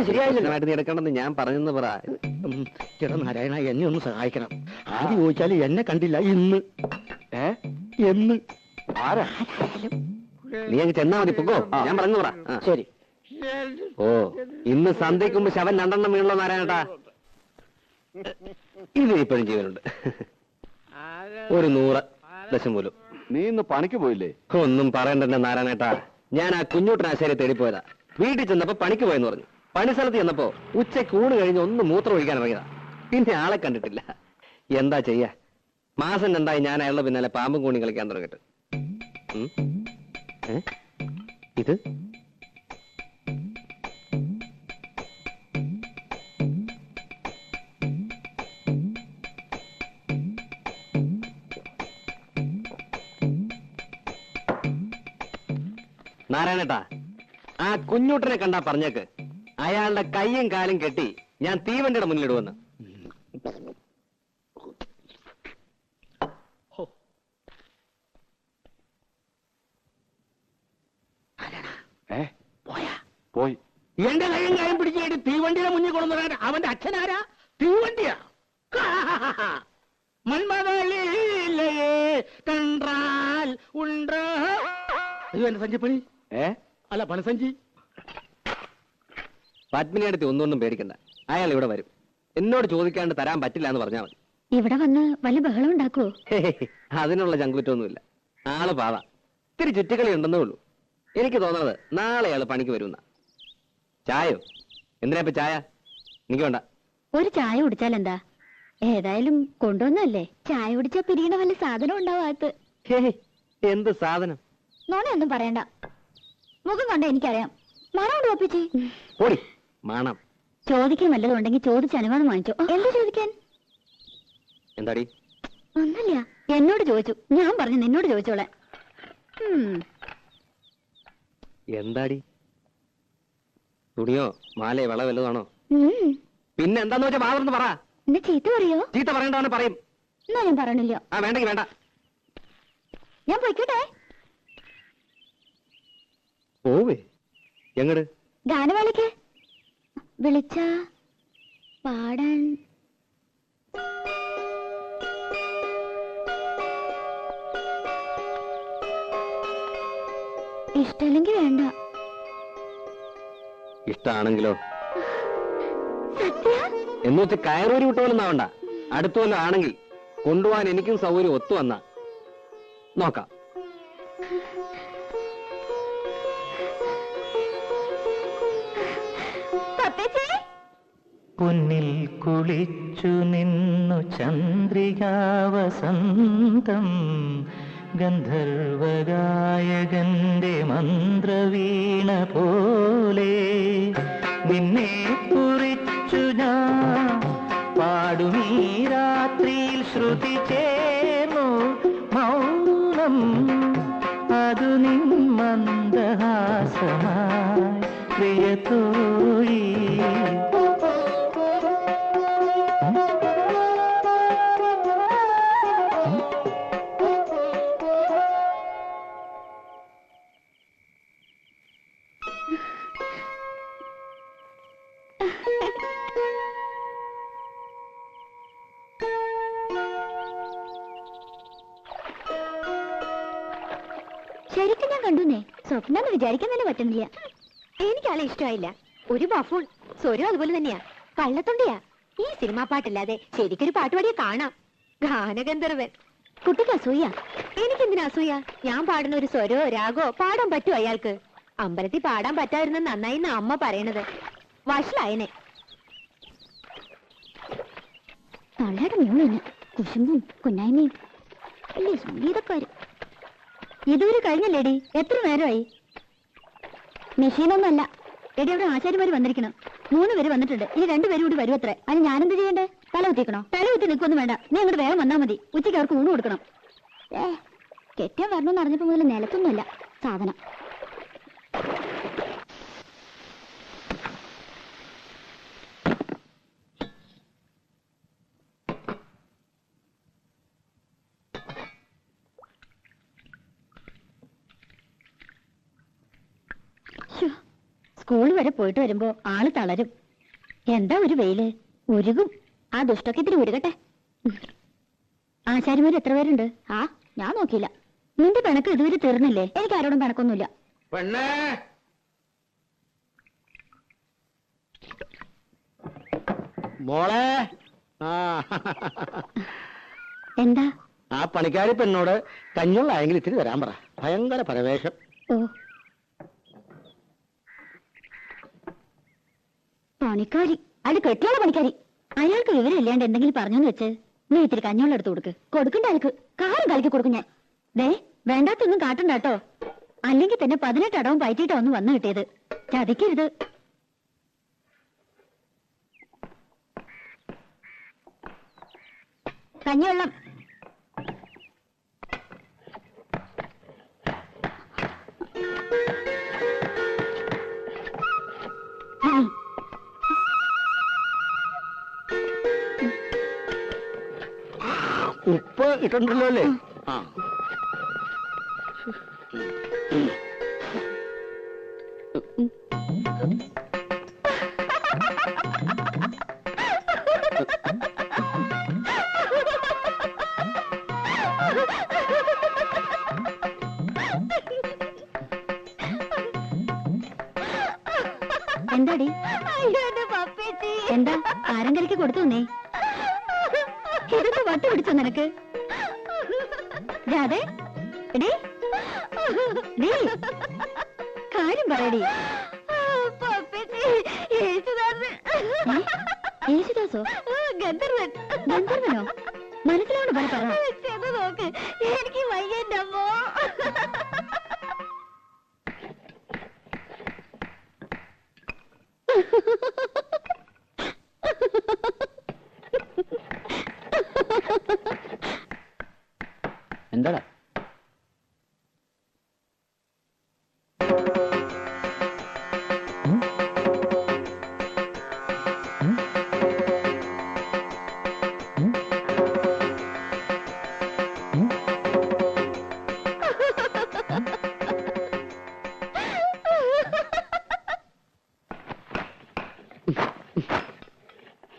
ശരിയായിട്ട് നീ എടുക്കണമെന്ന് ഞാൻ പറഞ്ഞെന്ന് പറ. ചേട്ടാ നാരായണ, എന്നെ ഒന്ന് സഹായിക്കണം. ആര് ചോദിച്ചാല് എന്നെ കണ്ടില്ല ഇന്ന്. എന്ന് നീ അങ്ങ് ചെന്നാ മതി. പൊക്കോ, ഞാൻ പറഞ്ഞു പറ. ശരി. ഓ, ഇന്ന് സന്ധ്യയ്ക്ക് മുമ്പ് ശവൻ 2 വീണല്ലോ നാരായണേട്ടാ. ഇത് ഇപ്പോഴും ജീവനുണ്ട്. ഒരു 100 ദശമൂലം. നീ ഇന്ന് പണിക്ക് പോയില്ലേ? ഒന്നും പറയണ്ടെന്നെ നാരായണേട്ടാ. ഞാൻ ആ കുഞ്ഞൂട്ടനാശാരി തേടിപ്പോയതാ. വീട്ടിൽ ചെന്നപ്പോ പണിക്ക് പോയെന്ന് പറഞ്ഞു. പണിസ്ഥലത്ത് ചെന്നപ്പോ ഉച്ചയ്ക്ക് ഊണ് കഴിഞ്ഞ് ഒന്ന് മൂത്രം ഒഴിക്കാൻ ഇറങ്ങിയതാ. പിന്നെ ആളെ കണ്ടിട്ടില്ല. എന്താ ചെയ്യാ, മാസം 2 ഞാൻ അയാളുടെ പിന്നാലെ പാമ്പും കൂണി കളിക്കാൻ തുടങ്ങിട്ട്. ഇത് നാരായണേട്ടാ, ആ കുഞ്ഞൂട്ടനെ കണ്ടാ പറഞ്ഞേക്ക് അയാളുടെ കയ്യും കാലും കെട്ടി ഞാൻ തീവണ്ടിയുടെ മുന്നിലിടുവെന്ന്. പോയി. എന്റെ കയ്യും കാര്യം പിടിച്ചു തീവണ്ടിയുടെ മുന്നിൽ കൊണ്ടുവരാൻ അവന്റെ അച്ഛനാരാ? തീവണ്ടിയാ? മന്മതലേ കണ്ടാൽ ഉണ്ടോ? അയ്യോ, എന്റെ സഞ്ചിപ്പണി. അല്ല, പണസഞ്ചി. പത്മിനിയടുത്ത് ഒന്നും പേടിക്കണ്ട. അയാൾ ഇവിടെ വരും. എന്നോട് ചോദിക്കാണ്ട് തരാൻ പറ്റില്ല എന്ന് പറഞ്ഞാൽ മതി. ഇവിടെ വന്ന് വലിയ ബഹളം ഉണ്ടാക്കുവോ? അതിനുള്ള ചങ്കുറ്റൊന്നുമില്ല. ആള് പാവ. ഇത്തിരി ചുറ്റിക്കളി ഉണ്ടെന്നേ ഉള്ളൂ. എനിക്ക് തോന്നുന്നത് നാളെ അയാൾ പണിക്ക് വരുന്ന. ചായോ? എന്തിനാ ഇപ്പൊ ചായ? എനിക്ക് വേണ്ട. ഒരു ചായ കുടിച്ചാൽ എന്താ? ഏതായാലും കൊണ്ടുവന്നല്ലേ. ചായ കുടിച്ചാൽ പിരിയണ വല്ല സാധനം ഉണ്ടാവാത്ത. എന്ത് സാധനം? നോണയൊന്നും പറയണ്ട. മുഖം കണ്ട എനിക്കറിയാം. മണം ഒപ്പിച്ചേ. ഓടി മണം. ചോദിക്കാൻ വല്ലതും ഉണ്ടെങ്കിൽ ചോദിച്ച് അനുവാദം വാങ്ങിച്ചോ. എന്താ ചോദിക്കാൻ? എന്താടി? ഒന്നുമില്ല. എന്നോട് ചോദിച്ചു. ഞാൻ പറഞ്ഞു നിന്നോട് ചോദിച്ചോളെ. എന്താടി? തുണിയോ മാലയോ വള വല്ലതാണോ? പിന്നെ എന്താന്ന് വെച്ചാ വാർന്ന് പറ. എന്നെ ചീത്ത പറയോ? ചീത്ത പറയണ്ടാന്ന് പറയും. എന്നാ ഞാൻ പറയണില്ല. വേണ്ടെങ്കിൽ വേണ്ട. ഞാൻ പോയിക്കോട്ടെ. പോവേ? എങ്ങട്? ഗാനമേളയ്ക്ക്. വിളിച്ച പാടാൻ. ഇഷ്ടല്ലെങ്കിൽ വേണ്ട. ഇഷ്ടാണെങ്കിലോ? എന്ന് വെച്ച് കയറൂരി വിട്ടോലെന്നാവണ്ട. അടുത്തോല്ലോ ആണെങ്കിൽ കൊണ്ടുപോകാൻ എനിക്കും സൗകര്യം ഒത്തു വന്ന നോക്കാം. പൊന്നിൽ കുളിച്ചു നിന്നു ചന്ദ്രികാവസന്തം, ഗന്ധർവഗായകന്റെ മന്ത്രവീണ പോലെ നിന്നെ കുറിച്ചു ഞാൻ പാടുമീ രാത്രിയിൽ. ശ്രുതി ചേർന്നു മൗനം, അതു നിൻ മന്ദഹാസമായി പ്രിയതോഴി. ശരിക്കും ഞാൻ കണ്ടുന്നേ. സ്വപ്നം വിചാരിക്കാൻ തന്നെ പറ്റുന്നില്ല. എനിക്കാളെ ഇഷ്ടമായില്ല. ഒരു ബഫൂൺ. സ്വരം അതുപോലെ തന്നെയാ. കള്ളത്തൊണ്ടിയാ. ഈ സിനിമാ പാട്ടില്ലാതെ ശരിക്കൊരു പാട്ടുപാടിയെ കാണാം. ഗാനഗന്ധർവൻ. കുട്ടിക്ക് അസൂയ. എനിക്കെന്തിനാ അസൂയ? ഞാൻ പാടുന്ന ഒരു സ്വരോ രാഗോ പാടാൻ പറ്റുമോ അയാൾക്ക്? അമ്പലത്തിൽ പാടാൻ പറ്റാതിരുന്ന നന്നായി അമ്മ പറയണത്. വഷളായനെ. തള്ളയുടെ മൂന്ന് കുശുമ്പും കുന്നായ്മയും വലിയ സംഗീതക്കാരും. ഇതുവരെ കഴിഞ്ഞല്ലേടി? എത്ര നേരമായി? മെഷീനൊന്നുമല്ല എടി. അവിടെ ആശാരിമാര് വന്നിരിക്കണം. 3 പേര് വന്നിട്ടുണ്ട്. ഇനി 2 പേരും കൂടി വരും അത്രേ. അതിന് ഞാനെന്ത് ചെയ്യണ്ടേ? തല കുത്തിക്കണോ? തല കുത്തി നിൽക്കൊന്നും വേണ്ട. നീ അങ്ങോട്ട് വേഗം വന്നാൽ മതി. ഉച്ചയ്ക്ക് അവർക്ക് ഊണ് കൊടുക്കണം. കെട്ടിയാൻ വരണമെന്ന് അറിഞ്ഞപ്പോ മുതൽ നിലത്തൊന്നുമല്ല സാധനം. സ്കൂൾ വരെ പോയിട്ട് വരുമ്പോ ആള് തളരും. എന്താ ഒരു വെയില്, ഉരുകും. ആ ദുഷ്ടൊക്കെ ഇത്തിരി ഉരുകട്ടെ. ആശാരിമാർ എത്ര പേരുണ്ട്? ആ, ഞാൻ നോക്കിയില്ല. നിന്റെ പിണക്ക് ഇതുവരെ തീർന്നില്ലേ? എനിക്ക് ആരോടും പിണക്കൊന്നുമില്ല. പെണ്ണേ, മോളെ. ആ എന്താ? ആ പണിക്കാരി പെണ്ണോട് കഞ്ഞുള്ളായെങ്കിൽ ഇത്തിരി തരാൻ പറ. ഭയങ്കര പരവേശം. ഓ, പണിക്കാരി, അത് കെട്ടിയുള്ള പണിക്കാരി. അയാൾക്ക് വിവരമില്ലാണ്ട് എന്തെങ്കിലും പറഞ്ഞെന്ന് വെച്ച് നീ ഇത്തിരി കഞ്ഞോളം എടുത്ത് കൊടുക്ക്. കൊടുക്കണ്ട ആൾക്ക് കാറും കളിക്ക് കൊടുക്കും ഞാൻ. ദേ, വേണ്ടാത്തൊന്നും കാട്ടണ്ട കേട്ടോ. അല്ലെങ്കിൽ തന്നെ 18 അടവും പയറ്റിയിട്ടാ ഒന്ന് വന്നു കിട്ടിയത്. ചതിക്കരുത്. കഞ്ഞിവെള്ളം. ഉപ്പ് ഇട്ടുണ്ടല്ലോ അല്ലേ? ആ, എന്താടി? എന്താ ആരങ്കരയ്ക്ക് കൊടുത്തു നീ? ഇതൊക്കെ വട്ട് പിടിച്ചോ നിനക്ക്? രാധേ, എടീ, നീ കാര്യം പറയടി. യേശുദാസോ? ഗന്ധർവൻ. ഗന്ധർവനോ? മനസ്സിലാണ് പറ. നോക്ക്, എനിക്ക് വയ്യമ്മോ. എന്താടാ?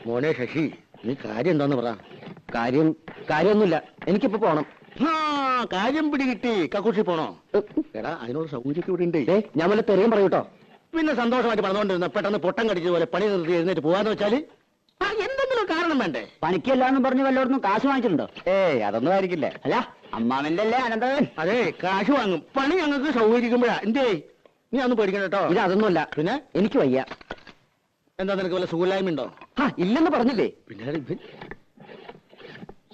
മോനെ ശശി, നീ കാര്യം എന്താന്ന് പറ. കാര്യമൊന്നുമില്ല, എനിക്കിപ്പോ പോണം. ആ, കാര്യം പിടികിട്ടി. കക്കൂഷി പോണോ? എടാ, അതിനോട് സൗകര്യമൊക്കെ ഇവിടെ ഉണ്ട്. ഞാൻ വല്ല തെറിയും പറയൂട്ടോ. പിന്നെ സന്തോഷമായിട്ട് പറഞ്ഞുകൊണ്ടിരുന്ന പെട്ടെന്ന് പൊട്ടം കടിച്ചതുപോലെ പണി നിർത്തി എഴുന്നേറ്റ് പോവാന്ന് വെച്ചാല് എന്തെങ്കിലും കാരണം വേണ്ടേ? പണിക്കല്ലാന്ന് പറഞ്ഞ് വല്ലയിടത്തും കാശ് വാങ്ങിച്ചിട്ടുണ്ടോ? അതൊന്നും ആയിരിക്കില്ല. അല്ല, അമ്മാവന്റെ അല്ലേ അനന്തവൻ? അതെ, കാശ് വാങ്ങും. പണി ഞങ്ങൾക്ക് സൗകര്യക്കുമ്പോഴാ. എന്തേ, നീ അന്ന് പേടിക്കണ്ട കേട്ടോ. ഇത് അതൊന്നുമല്ല. പിന്നെ എനിക്ക് വയ്യ. എന്താ, നിനക്ക് വല്ല സുഖമില്ലായ്മ ഉണ്ടോ? ഇല്ലെന്ന് പറഞ്ഞില്ലേ? പിന്നെ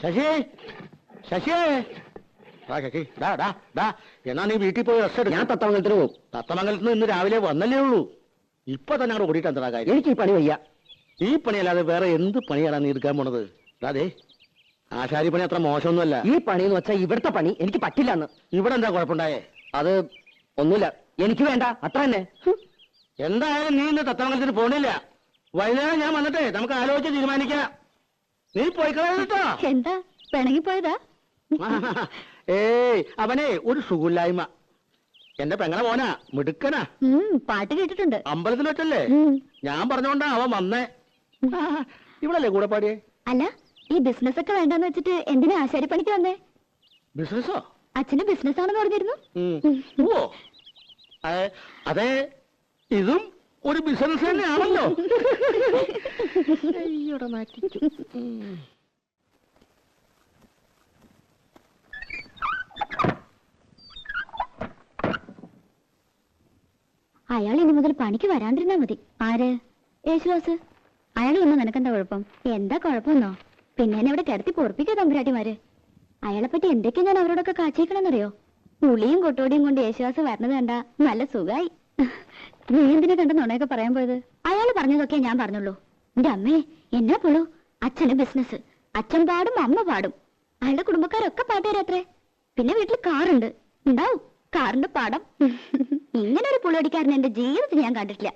ശശി, ശശി, ശശി, എന്നാ നീ വീട്ടിൽ പോയി റെസ്റ്റ് എടുക്കും. ഞാൻ തത്തമംഗലത്തിന് പോകും. തത്തമംഗലത്ത് നിന്ന് ഇന്ന് രാവിലെ വന്നല്ലേ ഉള്ളൂ. ഇപ്പൊ തന്നെ അവിടെ ഓടിയിട്ട് എന്താ കാര്യം? എനിക്ക് ഈ പണി വയ്യ. ഈ പണിയല്ലാതെ വേറെ എന്ത് പണിയാണ് നീ എടുക്കാൻ പോണത്? അതെ, ആശാരി പണി അത്ര മോശമൊന്നുമല്ല. ഈ പണി എന്ന് വെച്ചാൽ ഇവിടുത്തെ പണി എനിക്ക് പറ്റില്ലെന്ന്. ഇവിടെ എന്താ കുഴപ്പമുണ്ടായേ? അത് ഒന്നുമില്ല, എനിക്ക് വേണ്ട, അത്ര തന്നെ. എന്തായാലും നീ ഇന്ന് തത്തമംഗലത്തിന് പോണില്ല. വൈകുന്നേരം ഞാൻ വന്നിട്ടേ നമുക്ക് ആലോചിച്ച് തീരുമാനിക്കാം. നീ പോയി കളയാ. എന്താ പിണങ്ങിപ്പോയതാ? ഏയ്, അവനെ ഒരു സുഖമില്ലായ്മ. എന്റെ പെങ്ങളെ മോനാ, മിടുക്കനാ. പാട്ട് കേട്ടിട്ടുണ്ട്. അമ്പലത്തിൽ വെച്ചല്ലേ? ഞാൻ പറഞ്ഞോണ്ടാ അവൻ വന്നേ. ഇവളല്ലേ കൂടെ പാടിയേ? അല്ല, ഈ ബിസിനസ് ഒക്കെ വേണ്ടെന്ന് വെച്ചിട്ട് എന്തിനാ ആശാരി പണിക്ക് വന്നേ? ബിസിനസ്സോ? അച്ഛന് ബിസിനസ് ആണെന്ന് പറഞ്ഞിരുന്നു. ഓ, അതെ, ഇതും ഒരു ബിസിനസ് തന്നെയാണല്ലോ. അയാൾ ഇനി മുതൽ പണിക്ക് വരാണ്ടിരുന്നാ മതി. ആര്? യേശുദാസ്. അയാൾ വന്ന് നിനക്കെന്താ കുഴപ്പം? എന്താ കുഴപ്പമെന്നോ? പിന്നെ എന്നെ ഇവിടെ കിടത്തി പൊറപ്പിക്കാ തമ്പുരാട്ടിമാര്. അയാളെ പറ്റി എന്തൊക്കെയാ ഞാൻ അവരോടൊക്കെ കാച്ചേക്കണമെന്നറിയോ? പുളിയും കൊട്ടോടിയും കൊണ്ട് യേശുദാസ് വരണത് കണ്ടാ നല്ല സുഖായി. നീ എന്തിനാ കണ്ട നുണയൊക്കെ പറയാൻ പോയത്? അയാൾ പറഞ്ഞതൊക്കെ ഞാൻ പറഞ്ഞുള്ളൂ. എന്റെ അമ്മേ, എന്നാ പുള്ളു. അച്ഛന് ബിസിനസ്, അച്ഛൻ പാടും അമ്മ പാടും. അയാളുടെ കുടുംബക്കാരൊക്കെ പാട്ടുകാരത്രേ. പിന്നെ വീട്ടിൽ കാറുണ്ട്, ഉണ്ടാവും കാറിന്റെ പാടം. ഇങ്ങനെ ഒരു പുളിയടിക്കാരൻ എന്റെ ജീവിതത്തിൽ ഞാൻ കണ്ടിട്ടില്ല.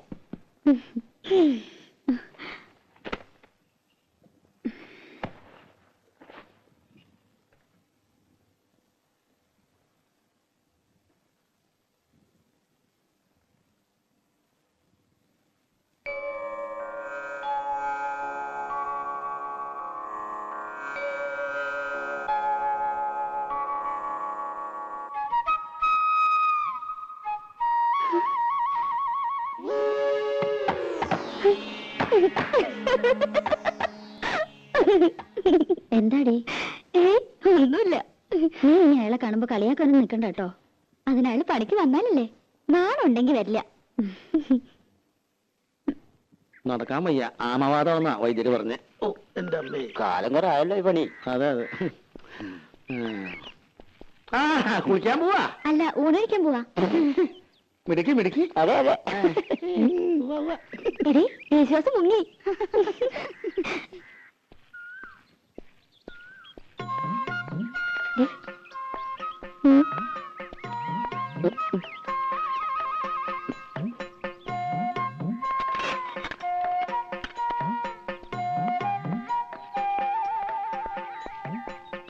എന്താടി? ഒന്നുമില്ല. നീ ഇനി അയാളെ കാണുമ്പോ കളിയാക്കാനും നിക്കണ്ട കേട്ടോ. അതിനയാൾ പണിക്ക് വന്നാലല്ലേ, നാളുണ്ടെങ്കി വരില്ല. നടക്കാൻ വയ്യ, ആമവാദമെന്നാ വൈദ്യര് പറഞ്ഞ്. ഓ എന്റെ അമ്മേ, കാലം കുറെ ആയല്ലോ ഈ പണി. അതെ അതെ. ആ കുളിക്കാൻ പോവാ. അല്ല, ഊണഴിക്കാൻ പോവാ. മിടുക്കി മിടുക്കി. അതെ അതെ. എടീ, വിശ്വാസം മുങ്ങി.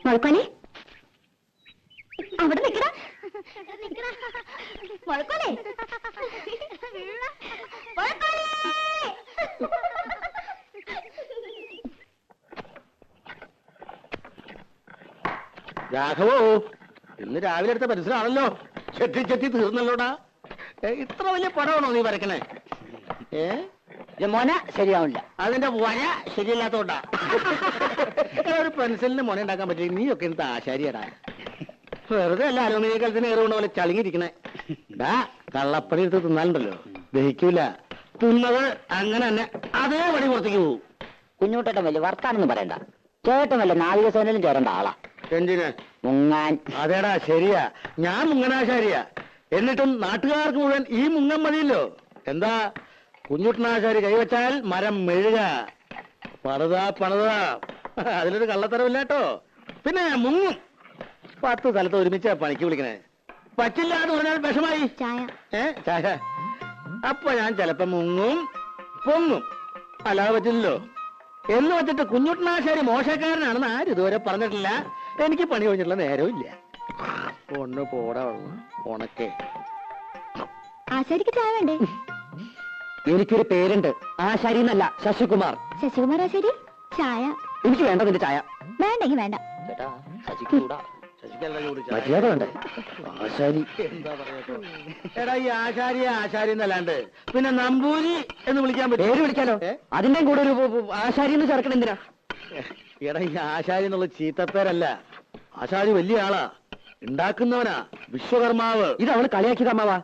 മുഴക്കോലെ, അവിടെ നിക്കടാ. മുഴക്കോലെ, രാഘവോ, ഇന്ന് രാവിലെ എടുത്ത പരിസരമാണല്ലോ. ചെത്തി ചെത്തി തീർന്നല്ലോടാ. ഇത്ര വലിയ പടമാണോ നീ വരക്കണേ? മോന ശരിയാവില്ല. അതിന്റെ വര ശരിയല്ലാത്തോണ്ടാ. ഒരു പെൻസിലിന് മുന ഉണ്ടാക്കാൻ പറ്റില്ല. നീയൊക്കെ എന്ത് ആശാരിയടാ. വെറുതെ അല്ല അലുമിനിയ കലത്തിന് ഏറുകൊണ്ട് പോലെ ചളിങ്ങിരിക്കണേ. കള്ളപ്പണി എടുത്ത് തിന്നാലുണ്ടല്ലോ, ദഹിക്കൂല. തിന്നത് അങ്ങനെ തന്നെ അതേ പണി പുറത്തേക്ക് പോവും. കുഞ്ഞുട്ടേട്ടൻ വലിയ വർത്താനൊന്നും പറയണ്ട. ചേട്ടൻ വല്ല നാവികസേനയിലും ചേരേണ്ട ആളാ. എന്തിന് മുങ്ങാൻ? അതേടാ ശരിയാ, ഞാൻ മുങ്ങനാശാരിയാ. എന്നിട്ടും നാട്ടുകാർക്ക് മുഴുവൻ ഈ മുങ്ങൻ മതിയല്ലോ. എന്താ, കുഞ്ഞുട്ടനാശാരി കൈവച്ചാൽ മരം മെഴുക. പണിതാ. അതിലൊരു കള്ളത്തരമില്ല കേട്ടോ. പിന്നെ മുങ്ങും. 10 സ്ഥലത്ത് ഒരുമിച്ചാ പണിക്ക് വിളിക്കണേ. പറ്റില്ല എന്ന് പറഞ്ഞാൽ വിഷമായി. ചായ. ചായ. അപ്പൊ ഞാൻ ചിലപ്പോ മുങ്ങും പൊങ്ങും, അല്ലാതെ പറ്റില്ലല്ലോ. എന്ന് വെച്ചിട്ട് കുഞ്ഞുട്ടനാശാരി മോശക്കാരനാണെന്ന് ആരും ഇതുവരെ പറഞ്ഞിട്ടില്ല. എനിക്ക് പണി കഴിഞ്ഞിട്ടുള്ള നേരവും ഇല്ല. ഒന്ന് പോടാ ഉണക്കേ. ആശാരിക്ക് ചായ വേണ്ടേ? എനിക്കൊരു പേരുണ്ട്, ആശാരി എന്നല്ല, ശശികുമാർ. ശശികുമാർ ആശാരി, ചായ. എനിക്ക് വേണ്ട നിന്റെ ചായ. വേണ്ടെങ്കി വേണ്ട. ചേട്ടാ ശശിക്കൂടാ. ശശിക്കല്ല ചൂട് ചായ. മര്യാദ വേണ്ടേ? ആശാരി. എന്താ പറയാ. എടാ, ഈ ആശാരി എന്നല്ലാണ്ട് പിന്നെ നമ്പൂരി എന്ന് വിളിക്കാൻ പേര് പറ്റും? വിളിക്കാലോ. അതിന്റെ കൂടെ ഒരു ആശാരി എന്ന് ചേർക്കണം എന്തിനാ? എടാ, ഈ ആശാരി എന്നുള്ള ചീത്തപ്പേരല്ല. ആശാരി വലിയ ആളാ, ഉണ്ടാക്കുന്നവനാ, വിശ്വകർമാവ്. ഇത് അവള് കളിയാക്കിയത് അമ്മാവാ.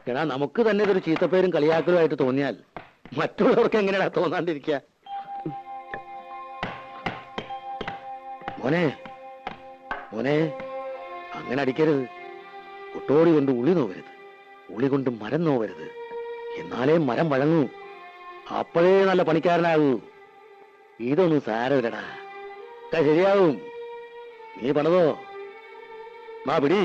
എടാ, നമുക്ക് തന്നെ ഇതൊരു ചീത്തപ്പേരും കളിയാക്കലുമായിട്ട് തോന്നിയാൽ മറ്റുള്ളവർക്ക് എങ്ങനെയാ തോന്നാണ്ടിരിക്കുക? മോനെ, അങ്ങനെ അടിക്കരുത്. ഒട്ടോടി കൊണ്ട് ഉളി നോവരുത്, ഉളി കൊണ്ട് മരം നോവരുത്. എന്നാലേ മരം വഴങ്ങൂ. അപ്പോഴേ നല്ല പണിക്കാരനാകൂ. ഇതൊന്നും സാരമില്ലടാ, ശരിയാവും. നീ പണിതോ. മാ പിടി.